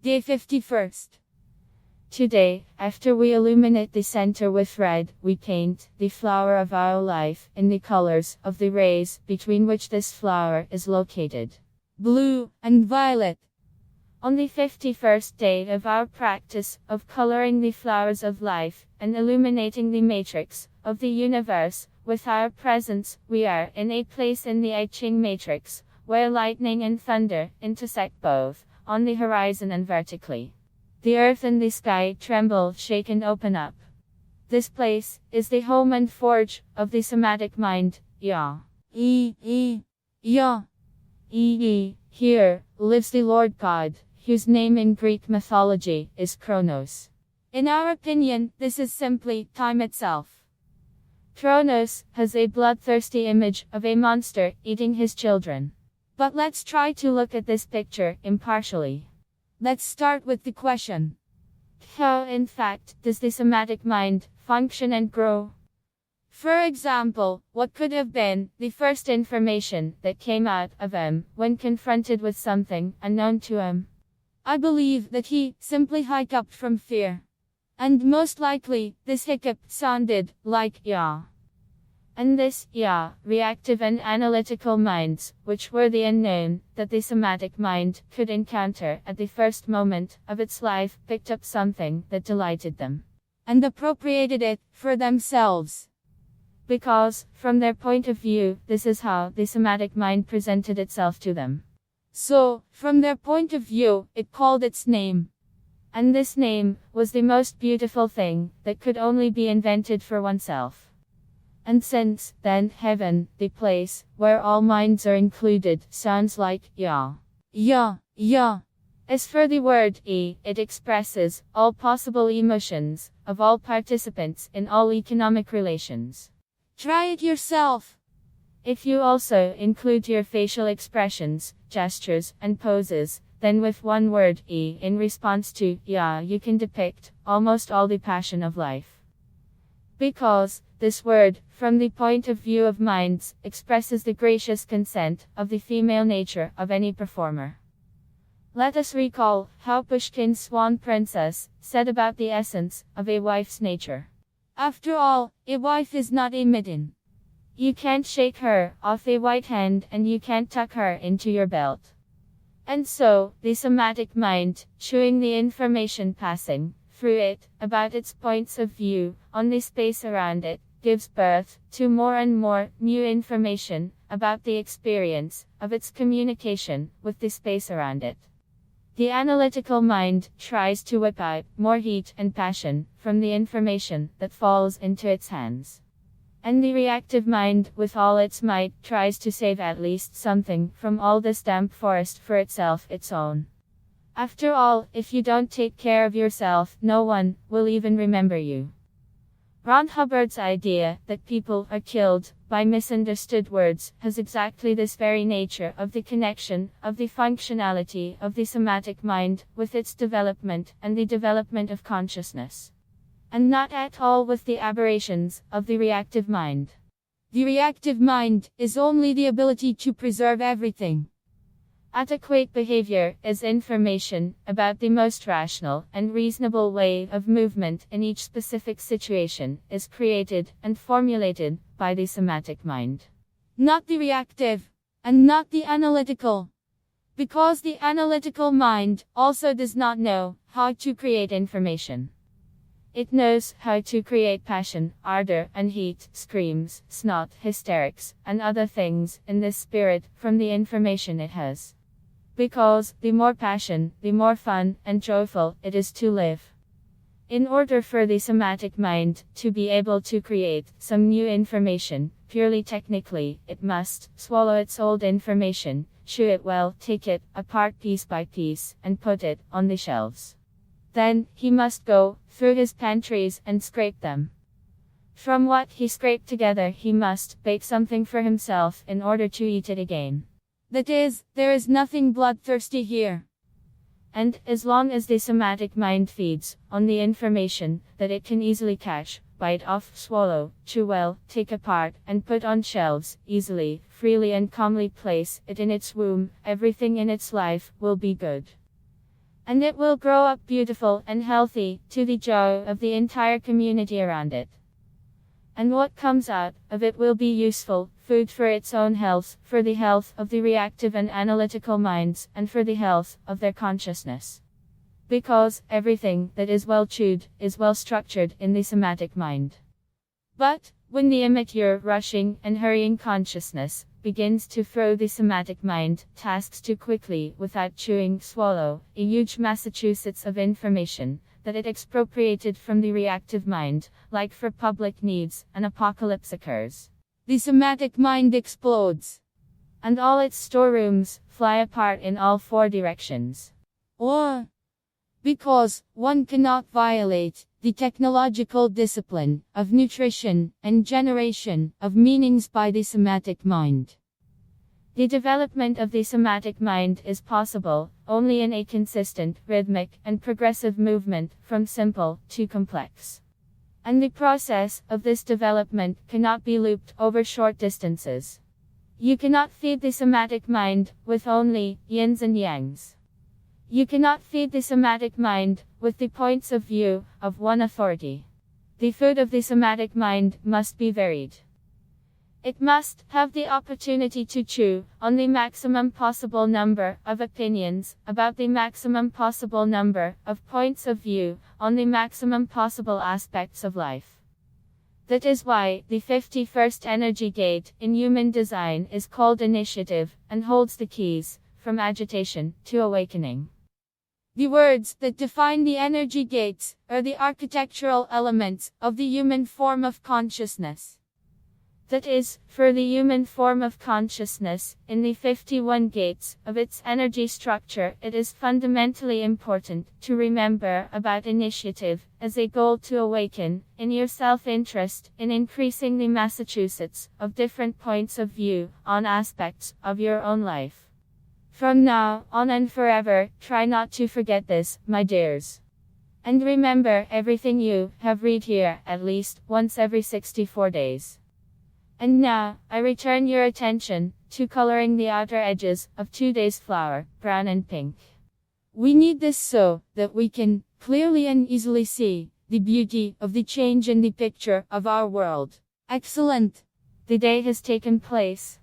Day 51st. Today, after we illuminate the center with red, we paint the flower of our life in the colors of the rays between which this flower is located. Blue and violet. On the 51st day of our practice of coloring the flowers of life and illuminating the matrix of the universe with our presence, we are in a place in the I Ching matrix where lightning and thunder intersect both on the horizon and vertically. The earth and the sky tremble, shake and open up. This place is the home and forge of the somatic mind, Ya.E.E. Ya.E.E. Here lives the Lord God, whose name in Greek mythology is Kronos. In our opinion, this is simply time itself. Kronos has a bloodthirsty image of a monster eating his children. But let's try to look at this picture impartially. Let's start with the question: how, in fact, does the somatic mind function and grow? For example, what could have been the first information that came out of him when confronted with something unknown to him? I believe that he simply hiccuped from fear. And most likely, this hiccup sounded like "ya." And this "ya," reactive and analytical minds, which were the unknown that the somatic mind could encounter at the first moment of its life, picked up something that delighted them and appropriated it for themselves. Because, from their point of view, this is how the somatic mind presented itself to them. So, from their point of view, it called its name. And this name was the most beautiful thing that could only be invented for oneself. And since then, heaven, the place where all minds are included, sounds like "ya." Ya, ya. As for the word "e," it expresses all possible emotions of all participants in all economic relations. Try it yourself. If you also include your facial expressions, gestures, and poses, then with one word "e" in response to "ya," you can depict almost all the passion of life. Because this word, from the point of view of minds, expresses the gracious consent of the female nature of any performer. Let us recall how Pushkin's Swan Princess said about the essence of a wife's nature. After all, a wife is not a mitten. You can't shake her off a white hand and you can't tuck her into your belt. And so, the somatic mind, chewing the information passing through it, about its points of view, on the space around it, gives birth to more and more new information about the experience of its communication with the space around it. The analytical mind tries to whip out more heat and passion from the information that falls into its hands. And the reactive mind, with all its might, tries to save at least something from all this damp forest for itself, its own. After all, if you don't take care of yourself, no one will even remember you. Ron Hubbard's idea that people are killed by misunderstood words has exactly this very nature of the connection of the functionality of the somatic mind with its development and the development of consciousness. And not at all with the aberrations of the reactive mind. The reactive mind is only the ability to preserve everything. Adequate behavior is information about the most rational and reasonable way of movement in each specific situation is created and formulated by the somatic mind. Not the reactive, and not the analytical. Because the analytical mind also does not know how to create information. It knows how to create passion, ardor and heat, screams, snot, hysterics, and other things in this spirit from the information it has. Because, the more passion, the more fun and joyful it is to live. In order for the somatic mind to be able to create some new information, purely technically, it must swallow its old information, chew it well, take it apart piece by piece, and put it on the shelves. Then, he must go through his pantries and scrape them. From what he scraped together, he must bake something for himself in order to eat it again. That is, there is nothing bloodthirsty here. And, as long as the somatic mind feeds on the information that it can easily catch, bite off, swallow, chew well, take apart, and put on shelves, easily, freely and calmly place it in its womb, everything in its life will be good. And it will grow up beautiful and healthy, to the joy of the entire community around it. And what comes out of it will be useful food for its own health, for the health of the reactive and analytical minds, and for the health of their consciousness. Because everything that is well chewed is well structured in the somatic mind. But when the immature, rushing and hurrying consciousness begins to throw the somatic mind tasks too quickly without chewing, swallow a huge Massachusetts of information that it expropriated from the reactive mind, like for public needs, an apocalypse occurs. The somatic mind explodes, and all its storerooms fly apart in all four directions. Or, because one cannot violate the technological discipline of nutrition and generation of meanings by the somatic mind. The development of the somatic mind is possible only in a consistent, rhythmic, and progressive movement from simple to complex. And the process of this development cannot be looped over short distances. You cannot feed the somatic mind with only yins and yangs. You cannot feed the somatic mind with the points of view of one authority. The food of the somatic mind must be varied. It must have the opportunity to chew on the maximum possible number of opinions about the maximum possible number of points of view on the maximum possible aspects of life. That is why the 51st energy gate in human design is called initiative and holds the keys from agitation to awakening. The words that define the energy gates are the architectural elements of the human form of consciousness. That is, for the human form of consciousness, in the 51 gates of its energy structure, it is fundamentally important to remember about initiative as a goal to awaken, in your self-interest, in increasing the Massachusetts of different points of view on aspects of your own life. From now on and forever, try not to forget this, my dears. And remember everything you have read here at least once every 64 days. And now, I return your attention to coloring the outer edges of today's flower, brown and pink. We need this so that we can clearly and easily see the beauty of the change in the picture of our world. Excellent! The day has taken place.